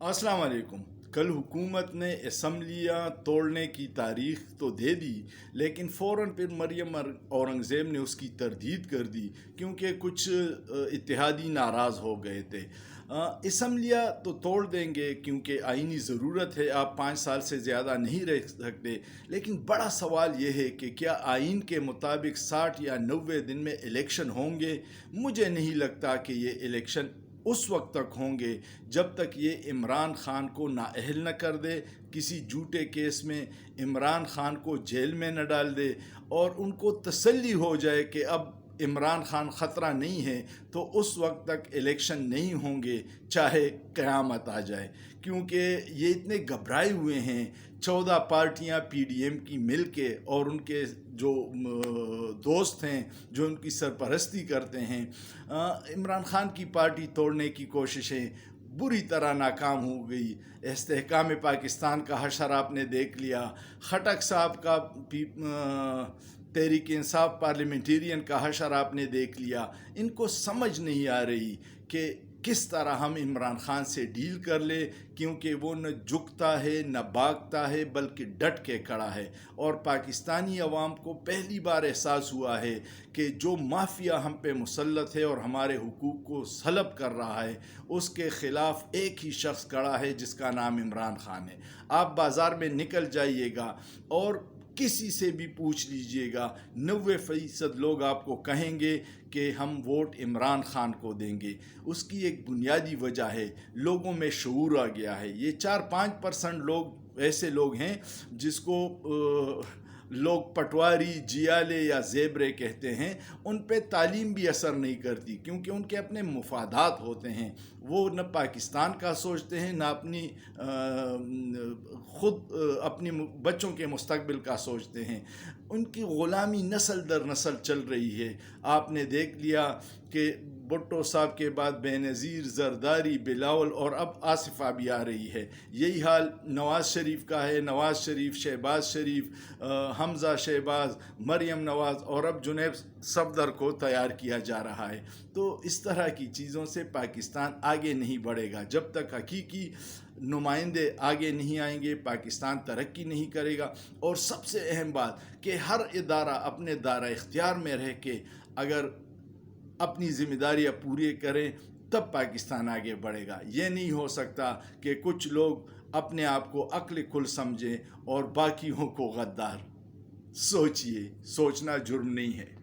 अस्सलाम वालेकुम। कल हुकूमत ने असम्बलियाँ तोड़ने की तारीख तो दे दी, लेकिन फ़ौरन फिर मरियम औरंगज़ेब ने उसकी तरदीद कर दी क्योंकि कुछ इत्तेहादी नाराज़ हो गए थे। असम्बलियाँ तो तोड़ देंगे क्योंकि आइनी ज़रूरत है, आप 5 साल से ज़्यादा नहीं रह सकते। लेकिन बड़ा सवाल ये है कि क्या आइन के मुताबिक 60 या 90 दिन में इलेक्शन होंगे? मुझे नहीं लगता कि ये इलेक्शन उस वक्त तक होंगे जब तक ये इमरान ख़ान को नाअहल न कर दे, किसी झूठे केस में इमरान ख़ान को जेल में न डाल दे और उनको तसल्ली हो जाए कि अब इमरान ख़ान ख़तरा नहीं है, तो उस वक्त तक इलेक्शन नहीं होंगे चाहे क़यामत आ जाए। क्योंकि ये इतने घबराए हुए हैं, 14 पार्टियां PDM की मिल के और उनके जो दोस्त हैं जो उनकी सरपरस्ती करते हैं, इमरान ख़ान की पार्टी तोड़ने की कोशिशें बुरी तरह नाकाम हो गई। इस्तेहकाम पाकिस्तान का हशर आपने देख लिया, खटक साहब का तहरीक इंसाफ पार्लियामेंटेरियन का हशर आपने देख लिया। इनको समझ नहीं आ रही कि किस तरह हम इमरान ख़ान से डील कर ले, क्योंकि वो न झुकता है न भागता है बल्कि डट के खड़ा है। और पाकिस्तानी अवाम को पहली बार एहसास हुआ है कि जो माफिया हम पे मुसल्लत है और हमारे हुकूक को सलब कर रहा है, उसके ख़िलाफ़ एक ही शख्स खड़ा है जिसका नाम इमरान ख़ान है। आप बाज़ार में निकल जाइएगा और किसी से भी पूछ लीजिएगा, 90% लोग आपको कहेंगे कि हम वोट इमरान ख़ान को देंगे। उसकी एक बुनियादी वजह है, लोगों में शऊर आ गया है। ये 4-5% लोग ऐसे लोग हैं जिसको लोग पटवारी, जियाले या ज़ेबरे कहते हैं। उन पे तालीम भी असर नहीं करती क्योंकि उनके अपने मुफादात होते हैं। वो न पाकिस्तान का सोचते हैं, न अपनी ख़ुद अपनी बच्चों के मुस्तकबिल का सोचते हैं। उनकी ग़ुलामी नस्ल दर नस्ल चल रही है। आपने देख लिया कि भुट्टो साहब के बाद बेनज़ीर, ज़रदारी, बिलावल और अब आसिफ़ा भी आ रही है। यही हाल नवाज़ शरीफ का है। नवाज़ शरीफ, शहबाज शरीफ, हमज़ा शहबाज, मरियम नवाज़ और अब जुनैब सफदर को तैयार किया जा रहा है। तो इस तरह की चीज़ों से पाकिस्तान आगे नहीं बढ़ेगा। जब तक हकीकी नुमाइंदे आगे नहीं आएंगे, पाकिस्तान तरक्की नहीं करेगा। और सबसे अहम बात कि हर इदारा अपने दायरा इख्तियार में रह के अगर अपनी ज़िम्मेदारियाँ पूरी करें, तब पाकिस्तान आगे बढ़ेगा। ये नहीं हो सकता कि कुछ लोग अपने आप को अक्ल कुल समझें और बाकियों को गद्दार। सोचिए, सोचना जुर्म नहीं है।